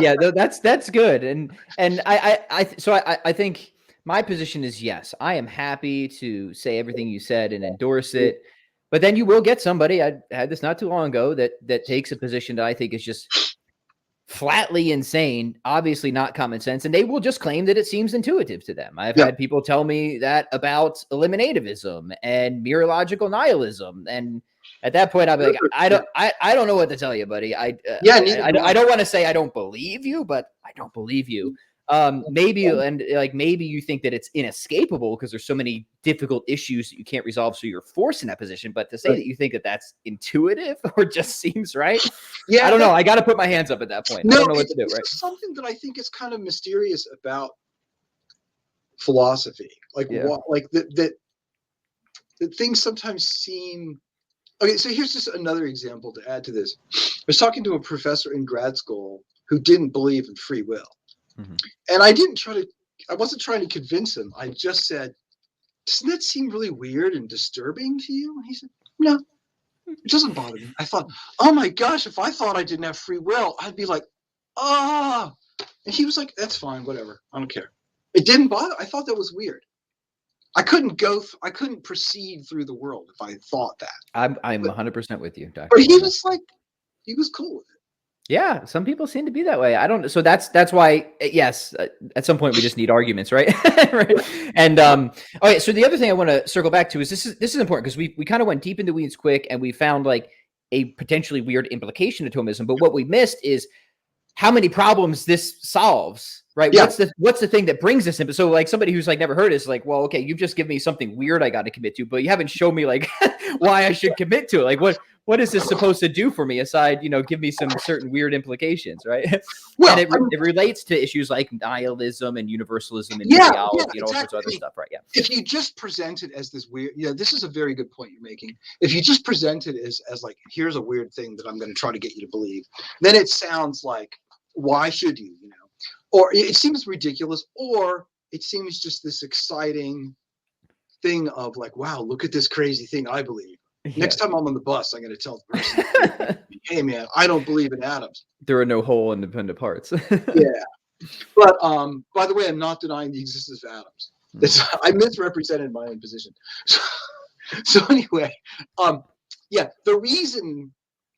Yeah, that's good. And I think my position is yes, I am happy to say everything you said and endorse it. But then you will get somebody, I had this not too long ago, that takes a position that I think is just flatly insane, obviously not common sense, and they will just claim that it seems intuitive to them. I've had people tell me that about eliminativism and mereological nihilism, and at that point, I'll be like, I don't know what to tell you, buddy. I don't want to say I don't believe you, but I don't believe you. Maybe you think that it's inescapable because there's so many difficult issues that you can't resolve, so you're forced in that position. But to say that you think that that's intuitive or just seems right, I don't know. I got to put my hands up at that point. I don't know what to do. Right? Something that I think is kind of mysterious about philosophy, that things sometimes seem. Okay, so here's just another example to add to this. I was talking to a professor in grad school who didn't believe in free will. Mm-hmm. And I wasn't trying to convince him. I just said, doesn't that seem really weird and disturbing to you? And he said, no, it doesn't bother me. I thought, oh my gosh, if I thought I didn't have free will, I'd be like, ah. And he was like, that's fine, whatever. I don't care. It didn't bother. I thought that was weird. I couldn't proceed through the world if I thought that. I'm 100% with you, Doctor. But he was cool with it. Yeah, some people seem to be that way. I don't. So that's why. Yes, at some point we just need arguments, right? Right. And okay. So the other thing I want to circle back to is this is important because we kind of went deep into weeds quick and we found like a potentially weird implication of Thomism. But what we missed is how many problems this solves, right? Yeah. What's the thing that brings this in? So like somebody who's like never heard is like, well, okay, you've just given me something weird I got to commit to, but you haven't shown me like why I should commit to it. Like what is this supposed to do for me aside, give me some certain weird implications, right? Well, and it relates to issues like nihilism and universalism and reality and all sorts of other stuff, right? Yeah. If you just present it as this weird, this is a very good point you're making. If you just present it as like, here's a weird thing that I'm going to try to get you to believe, then it sounds like, why should you, or it seems ridiculous, or it seems just this exciting thing of like, wow, look at this crazy thing I believe. Yeah. Next time I'm on the bus, I'm going to tell the person, hey man, I don't believe in atoms. There are no whole independent parts. Yeah. But by the way, I'm not denying the existence of atoms. I misrepresented my own position. So anyway, the reason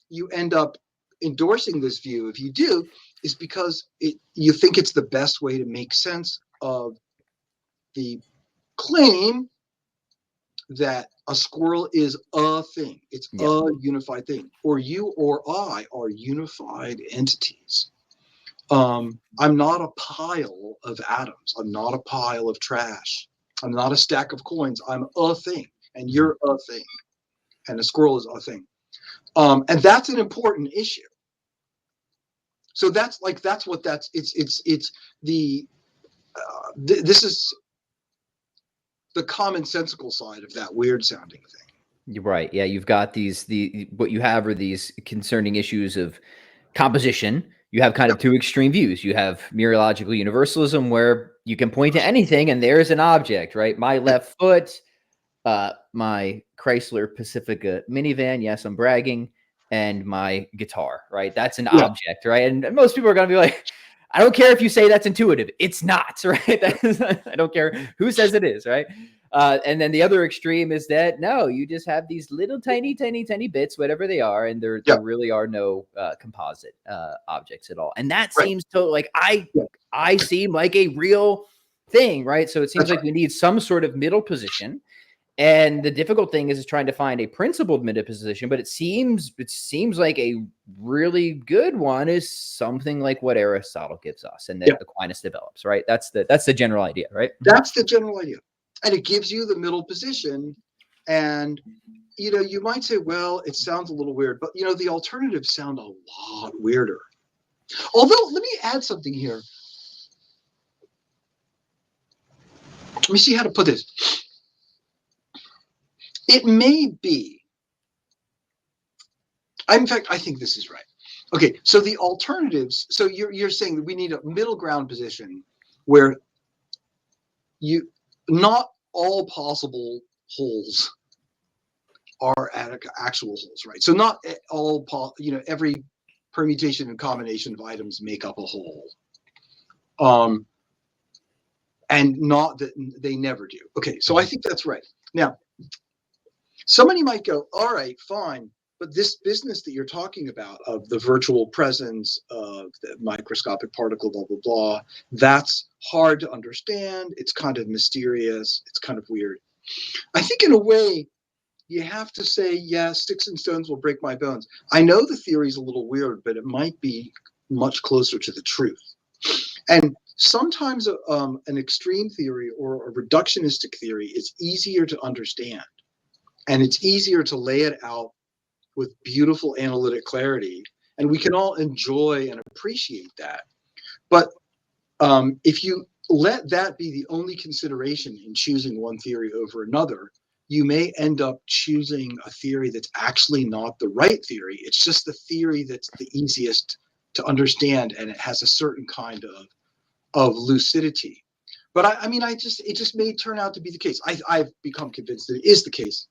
you end up endorsing this view, if you do, is because you think it's the best way to make sense of the claim that a squirrel is a thing. It's a unified thing. Or you or I are unified entities. I'm not a pile of atoms. I'm not a pile of trash. I'm not a stack of coins. I'm a thing. And you're a thing. And a squirrel is a thing. And that's an important issue. So this is the commonsensical side of that weird sounding thing. You're right. Yeah. You've got what you have are these concerning issues of composition. You have kind of two extreme views. You have mereological universalism where you can point to anything and there's an object, right? My left foot, my Chrysler Pacifica minivan. Yes, I'm bragging. And my guitar, right? That's an object, right? And most people are going to be like, I don't care if you say that's intuitive. It's not, right? I don't care who says it is, right? And then the other extreme is that, no, you just have these little tiny bits, whatever they are, and there really are no composite objects at all. And that seems to like, I seem like a real thing, right? So it seems like we need some sort of middle position. And the difficult thing is trying to find a principled middle position, but it seems like a really good one is something like what Aristotle gives us and that Aquinas develops, right? That's the general idea, right? That's the general idea. And it gives you the middle position And, you might say, well, it sounds a little weird, but, the alternatives sound a lot weirder. Although, let me add something here. Let me see how to put this. It may be, in fact, I think this is right. Okay, so the alternatives, so you're saying that we need a middle ground position where not all possible holes are actual holes, right? So not all, every permutation and combination of items make up a whole. And not that they never do. Okay, so I think that's right. Now, somebody might go, all right, fine, but this business that you're talking about of the virtual presence of the microscopic particle, blah, blah, blah, that's hard to understand. It's kind of mysterious. It's kind of weird. I think in a way, you have to say, yeah, sticks and stones will break my bones. I know the theory is a little weird, but it might be much closer to the truth. And sometimes an extreme theory or a reductionistic theory is easier to understand. And it's easier to lay it out with beautiful analytic clarity. And we can all enjoy and appreciate that. But if you let that be the only consideration in choosing one theory over another, you may end up choosing a theory that's actually not the right theory. It's just the theory that's the easiest to understand, and it has a certain kind of lucidity. But it just may turn out to be the case. I've become convinced that it is the case,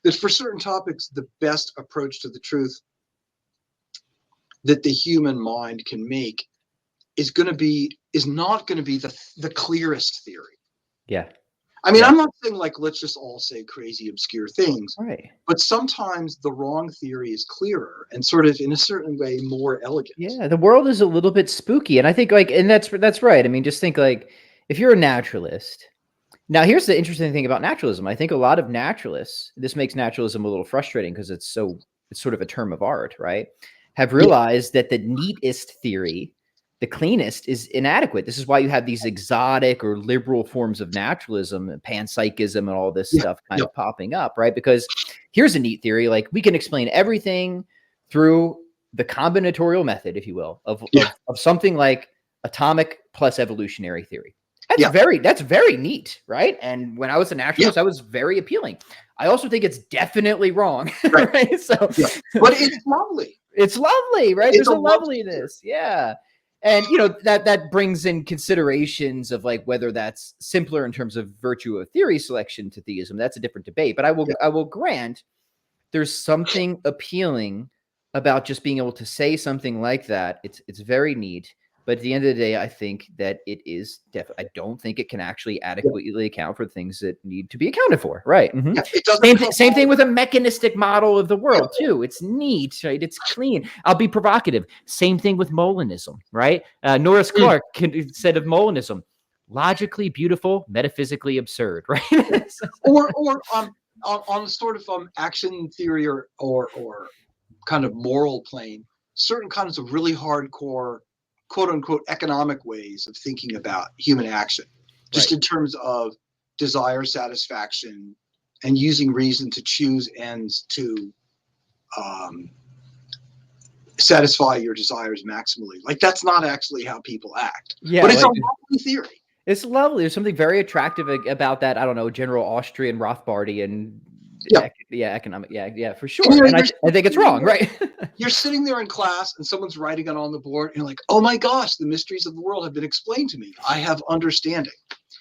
that for certain topics, the best approach to the truth that the human mind can make is not going to be the clearest theory. Yeah. I'm not saying let's just all say crazy, obscure things, right? But sometimes the wrong theory is clearer and sort of in a certain way more elegant. Yeah, the world is a little bit spooky, and I think and that's right. I mean, just think if you're a naturalist. Now, here's the interesting thing about naturalism. I think a lot of naturalists, this makes naturalism a little frustrating because it's sort of a term of art, right? Have realized that the neatest theory, the cleanest, is inadequate. This is why you have these exotic or liberal forms of naturalism and panpsychism and all this stuff kind of popping up, right? Because here's a neat theory. We can explain everything through the combinatorial method, if you will, of something like atomic plus evolutionary theory. That's very neat, right? And when I was a naturalist, that was very appealing. I also think it's definitely wrong, right? So, but it's lovely. It's lovely, right? There's a loveliness, and that brings in considerations of whether that's simpler in terms of virtue of theory selection to theism. That's a different debate. But I will grant there's something appealing about just being able to say something like that. It's very neat. But at the end of the day, I think that it is I don't think it can actually adequately account for things that need to be accounted for. Right. Mm-hmm. Same thing with a mechanistic model of the world, too. It's neat, right? It's clean. I'll be provocative. Same thing with Molinism, right? Norris Clark said of Molinism, logically beautiful, metaphysically absurd, right? or on sort of action theory or kind of moral plane, certain kinds of really hardcore quote unquote economic ways of thinking about human action, just in terms of desire satisfaction and using reason to choose ends to satisfy your desires maximally. That's not actually how people act. But it's a lovely theory. It's lovely. There's something very attractive about that. I don't know, General Austrian Rothbardian. Economic. Yeah, for sure. And I think it's wrong, right? You're sitting there in class and someone's writing it on the board and you're like, oh my gosh, the mysteries of the world have been explained to me. I have understanding.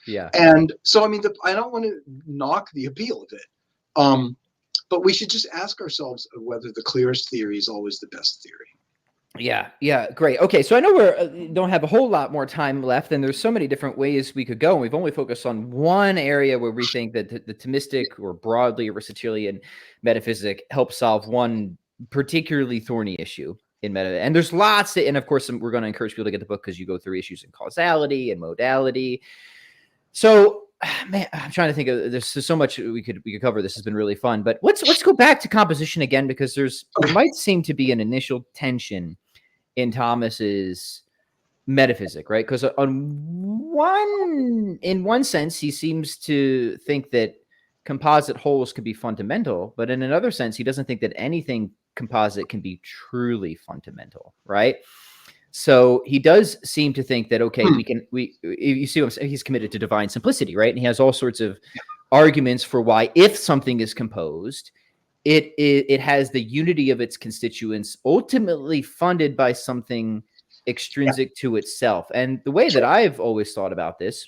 Yeah. And so, I don't want to knock the appeal of it. But we should just ask ourselves whether the clearest theory is always the best theory. Yeah, great. Okay, so I know we don't have a whole lot more time left, and there's so many different ways we could go. And we've only focused on one area where we think that the Thomistic or broadly Aristotelian metaphysic helps solve one particularly thorny issue in meta. And there's lots, and of course, we're going to encourage people to get the book because you go through issues in causality and modality. So, man, I'm trying to think of. There's so much we could cover. This has been really fun, but let's go back to composition again because there might seem to be an initial tension in Thomas's metaphysic, right? Because in one sense, he seems to think that composite wholes can be fundamental, but in another sense, he doesn't think that anything composite can be truly fundamental, right? So he does seem to think that, okay, you see what I'm saying? He's committed to divine simplicity, right? And he has all sorts of arguments for why, if something is composed, it has the unity of its constituents, ultimately funded by something extrinsic to itself. And the way that I've always thought about this,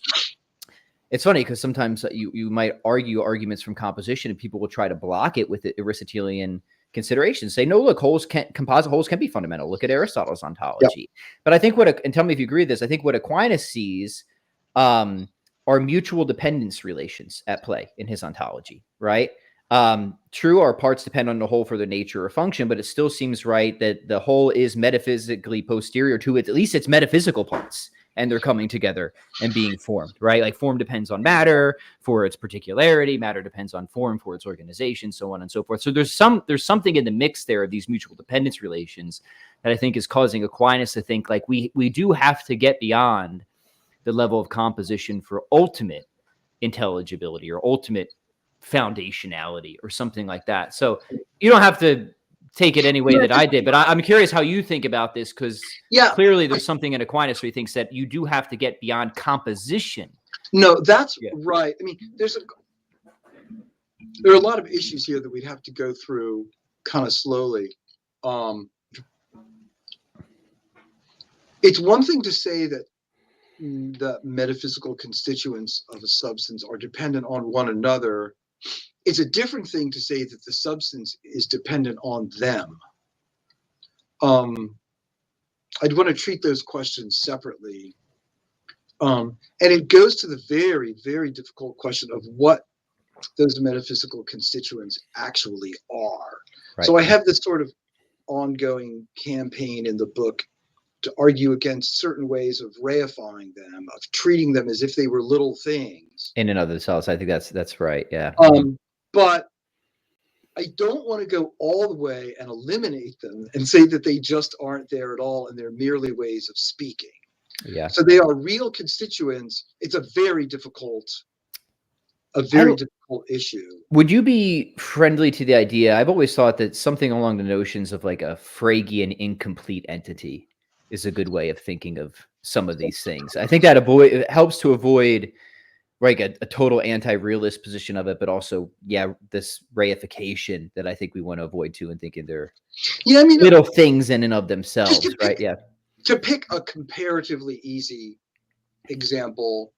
it's funny because sometimes you might argue arguments from composition and people will try to block it with the Aristotelian considerations. Say, no, look, composite wholes can be fundamental. Look at Aristotle's ontology. Yep. But I think and tell me if you agree with this, I think what Aquinas sees are mutual dependence relations at play in his ontology, right? True, our parts depend on the whole for their nature or function, but it still seems right that the whole is metaphysically posterior to at least its metaphysical parts, and they're coming together and being formed, right? Like form depends on matter for its particularity, matter depends on form for its organization, so on and so forth. So there's something in the mix there of these mutual dependence relations that I think is causing Aquinas to think like we do have to get beyond the level of composition for ultimate intelligibility or ultimate foundationality or something like that. So you don't have to take it any way that I did, but I'm curious how you think about this, because clearly there's something in Aquinas where he thinks that you do have to get beyond composition. No, that's right. I mean, there are a lot of issues here that we'd have to go through kind of slowly. It's one thing to say that the metaphysical constituents of a substance are dependent on one another. It's a different thing to say that the substance is dependent on them. I'd want to treat those questions separately. And it goes to the very, very difficult question of what those metaphysical constituents actually are. Right. So I have this sort of ongoing campaign in the book to argue against certain ways of reifying them, of treating them as if they were little things. In and of themselves. I think that's right. Yeah. But I don't want to go all the way and eliminate them and say that they just aren't there at all and they're merely ways of speaking. Yeah. So they are real constituents. It's a very difficult issue. Would you be friendly to the idea? I've always thought that something along the notions of like a Phrygian incomplete entity is a good way of thinking of some of these things. I think that it helps to avoid like a total anti-realist position of it, but also, this reification that I think we want to avoid too, and thinking they're little things in and of themselves, right? To pick a comparatively easy example,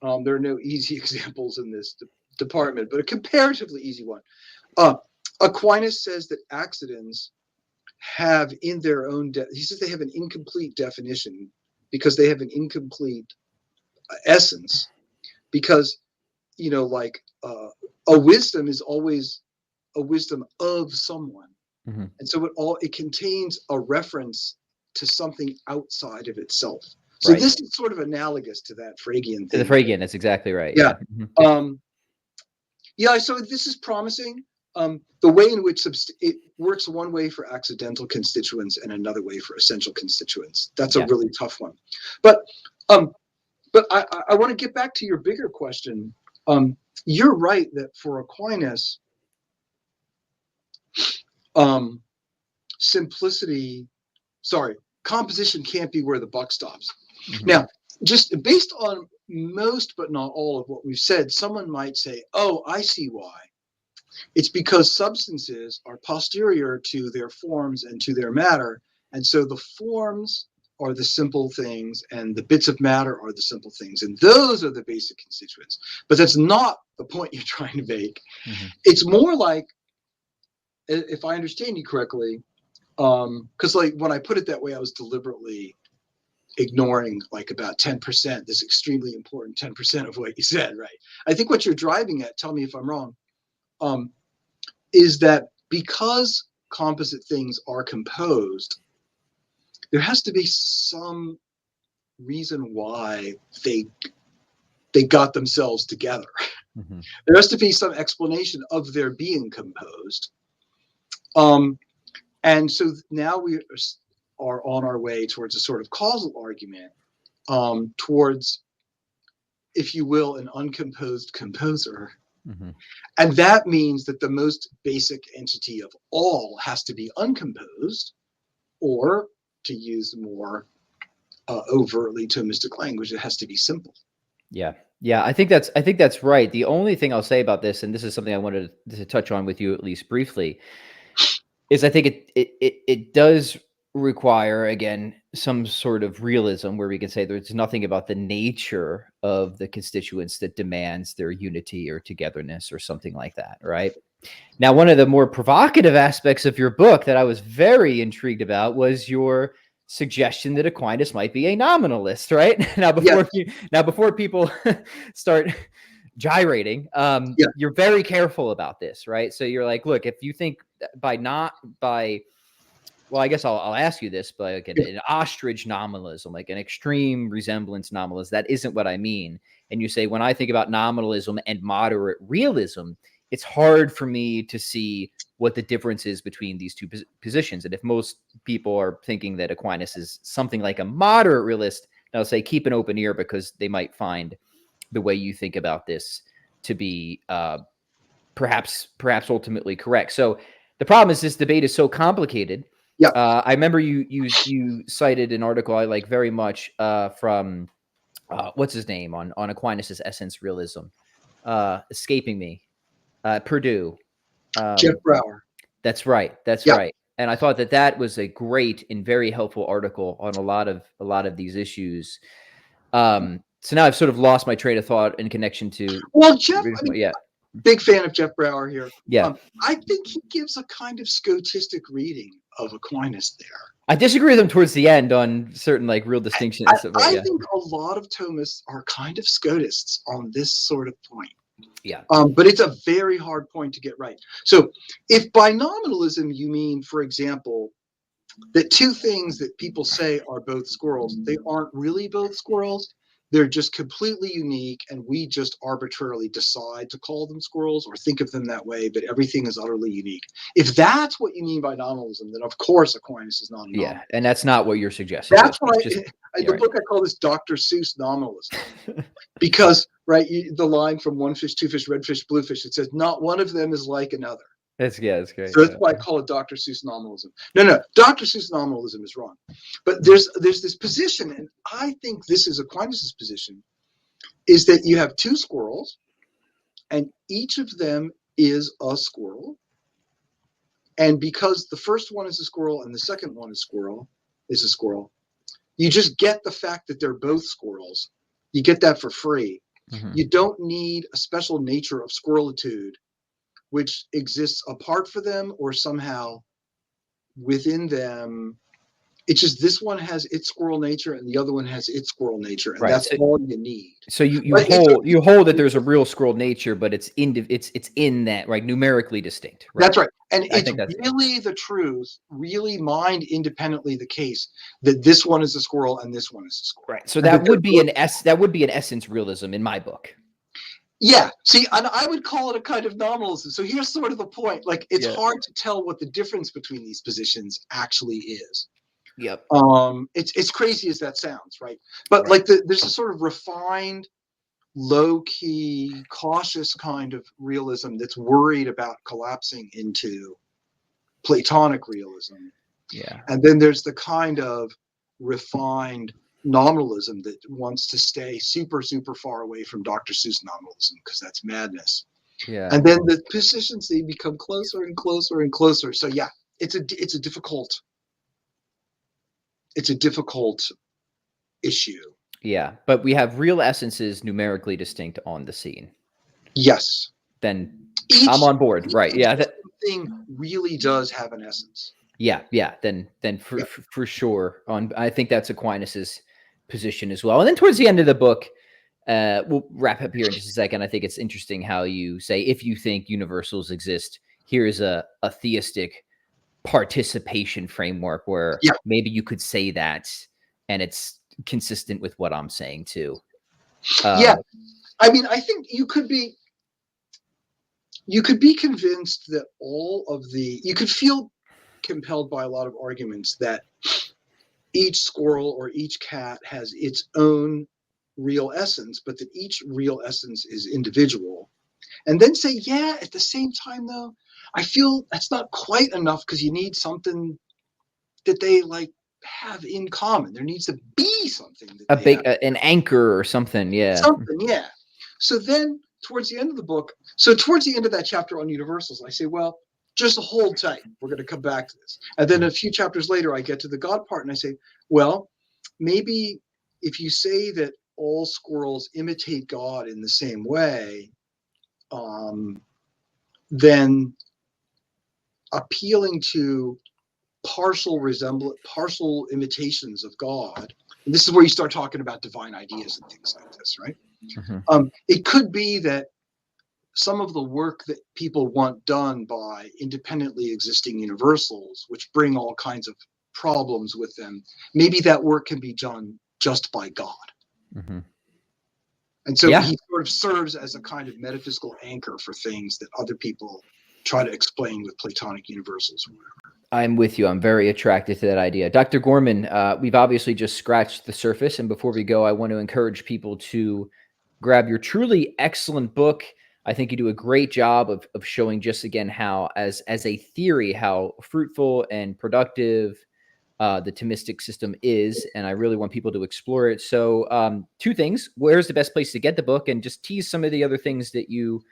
there are no easy examples in this department, but a comparatively easy one. Aquinas says that accidents have in their own, he says they have an incomplete definition because they have an incomplete essence. Because, like a wisdom is always a wisdom of someone. Mm-hmm. And so it contains a reference to something outside of itself. So This is sort of analogous to that Phrygian thing. The Phrygian, that's exactly right. Yeah. Mm-hmm. So this is promising. The way in which it works one way for accidental constituents and another way for essential constituents. That's a really tough one. But I want to get back to your bigger question. You're right that for Aquinas, composition can't be where the buck stops. Mm-hmm. Now, just based on most but not all of what we've said, someone might say, oh, I see why. It's because substances are posterior to their forms and to their matter. And so the forms are the simple things and the bits of matter are the simple things. And those are the basic constituents. But that's not the point you're trying to make. Mm-hmm. It's more like, if I understand you correctly, because like when I put it that way, I was deliberately ignoring like about 10%, this extremely important 10% of what you said, right? I think what you're driving at, tell me if I'm wrong, is that because composite things are composed, there has to be some reason why they got themselves together. Mm-hmm. There has to be some explanation of their being composed. And so now we are on our way towards a sort of causal argument, towards, if you will, an uncomposed composer. Mhm. And that means that the most basic entity of all has to be uncomposed, or to use more overtly Thomistic language, it has to be simple. Yeah. Yeah, I think that's right. The only thing I'll say about this, and this is something I wanted to touch on with you at least briefly, is I think it does require, again, some sort of realism where we can say there's nothing about the nature of the constituents that demands their unity or togetherness or something like that, right? Now, one of the more provocative aspects of your book that I was very intrigued about was your suggestion that Aquinas might be a nominalist, right? Yes. Now before people start gyrating, Yeah. you're very careful about this, right? So you're like, look, if you think by not by well, I guess I'll ask you this, but like Yeah. an ostrich nominalism, like an extreme resemblance nominalism, that isn't what I mean. And you say, when I think about nominalism and moderate realism, it's hard for me to see what the difference is between these two positions. And if most people are thinking that Aquinas is something like a moderate realist, I'll say keep an open ear, because they might find the way you think about this to be perhaps ultimately correct. So the problem is this debate is so complicated. Yeah. I remember you cited an article I like very much from what's his name on Aquinas's Essence Realism, escaping me, Purdue. Jeff Brower. That's right. That's Yeah. right. And I thought that was a great and very helpful article on a lot of these issues. So now I've sort of lost my train of thought in connection to Well, Jeff, I mean, yeah. big fan of Jeff Brower here. Yeah. I think he gives a kind of Scotistic reading of Aquinas there. I disagree with him towards the end on certain like real distinctions. I think a lot of Thomists are kind of Scotists on this sort of point. Yeah. But it's a very hard point to get right. So if by nominalism you mean, for example, that two things that people say are both squirrels, they aren't really both squirrels. They're just completely unique, and we just arbitrarily decide to call them squirrels or think of them that way, but everything is utterly unique. If that's what you mean by nominalism, then of course Aquinas is not a nominalist. And that's not what you're suggesting. That's why the book I call this Dr. Seuss nominalism. Because, right, the line from one fish, two fish, red fish, blue fish, it says not one of them is like another. That's great. So that's why I call it Dr. Seuss nominalism. No, Dr. Seuss nominalism is wrong. But there's this position, and I think this is Aquinas' position, is that you have two squirrels, and each of them is a squirrel. And because the first one is a squirrel and the second one is a squirrel, you just get the fact that they're both squirrels. You get that for free. Mm-hmm. You don't need a special nature of squirrelitude which exists apart from them or somehow within them. It's just this one has its squirrel nature and the other one has its squirrel nature, and that's all you need. So you hold that there's a real squirrel nature, but it's in that, right, numerically distinct. Right? That's right, and it's really the truth, really mind independently the case that this one is a squirrel and this one is a squirrel. Right. So that would be an essence realism in my book. Yeah. See, and I would call it a kind of nominalism. So here's sort of the point. Like, it's hard to tell what the difference between these positions actually is. Yep. It's crazy as that sounds, right? But like there's a sort of refined, low-key, cautious kind of realism that's worried about collapsing into Platonic realism. Yeah. And then there's the kind of refined nominalism that wants to stay super, super far away from Dr. Seuss nominalism because that's madness. Yeah. And then the positions, they become closer and closer and closer. So yeah, it's a difficult issue. Yeah, but we have real essences numerically distinct on the scene. Yes. Then I'm on board. Right. Yeah. That thing really does have an essence. Yeah. Then for sure. I think that's Aquinas's position as well. And then towards the end of the book, we'll wrap up here in just a second. I think it's interesting how you say, if you think universals exist, here's a theistic participation framework where maybe you could say that, and it's consistent with what I'm saying too. I mean, I think you could be convinced that you could feel compelled by a lot of arguments that each squirrel or each cat has its own real essence, but that each real essence is individual. and then say, yeah, at the same time, though, I feel that's not quite enough because you need something that they like have in common. There needs to be something that A they have. an anchor or something. Yeah. Something, yeah. So then towards the end of the book, so towards the end of that chapter on universals, I say, well, just hold tight. We're going to come back to this. And then a few chapters later, I get to the God part and I say, well, maybe if you say that all squirrels imitate God in the same way, then appealing to partial imitations of God, and this is where you start talking about divine ideas and things like this, right? It could be that some of the work that people want done by independently existing universals, which bring all kinds of problems with them, maybe that work can be done just by God. And so he sort of serves as a kind of metaphysical anchor for things that other people try to explain with Platonic universals or whatever. I'm with you. I'm very attracted to that idea. Dr. Gorman, we've obviously just scratched the surface. And before we go, I want to encourage people to grab your truly excellent book. I think you do a great job of showing just, again, how as a theory, how fruitful and productive the Thomistic system is. And I really want people to explore it. So two things: where's the best place to get the book? And just tease some of the other things that you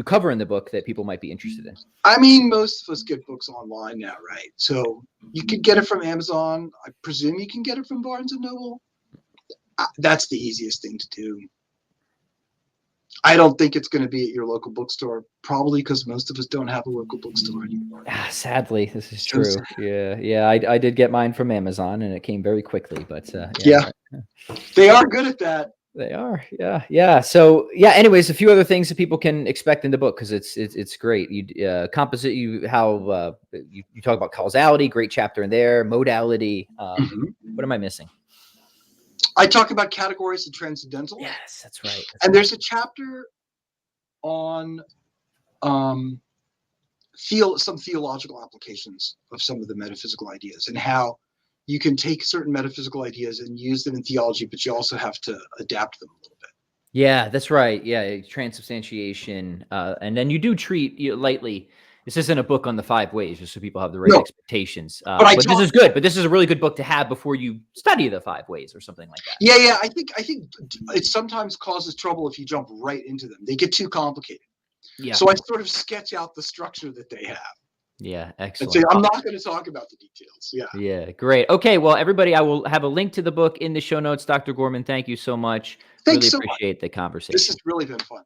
cover in the book that people might be interested in. I mean, most of us get books online now, right? So you could get it from Amazon. I presume you can get it from Barnes and Noble. That's the easiest thing to do. I don't think it's going to be at your local bookstore, probably because most of us don't have a local bookstore anymore. Sadly, this is true. Yeah. I did get mine from Amazon, and it came very quickly. But yeah, they are good at that. They are. Yeah. So anyways, a few other things that people can expect in the book, because it's great. You you talk about causality, great chapter in there. Modality. What am I missing? I talk about categories of transcendental. Yes, that's right. There's a chapter on some theological applications of some of the metaphysical ideas, and how you can take certain metaphysical ideas and use them in theology, but you also have to adapt them a little bit. Yeah, that's right. Yeah, transubstantiation. And then you do treat lightly. This isn't a book on the 5 ways, just so people have the right expectations. But this is good. But this is a really good book to have before you study the 5 ways or something like that. Yeah. I think it sometimes causes trouble if you jump right into them. They get too complicated. Yeah. So I sort of sketch out the structure that they have. Yeah, excellent. And say, I'm not going to talk about the details. Yeah, great. Okay, well, everybody, I will have a link to the book in the show notes. Dr. Gorman, thank you so much. Thanks really appreciate the conversation. This has really been fun.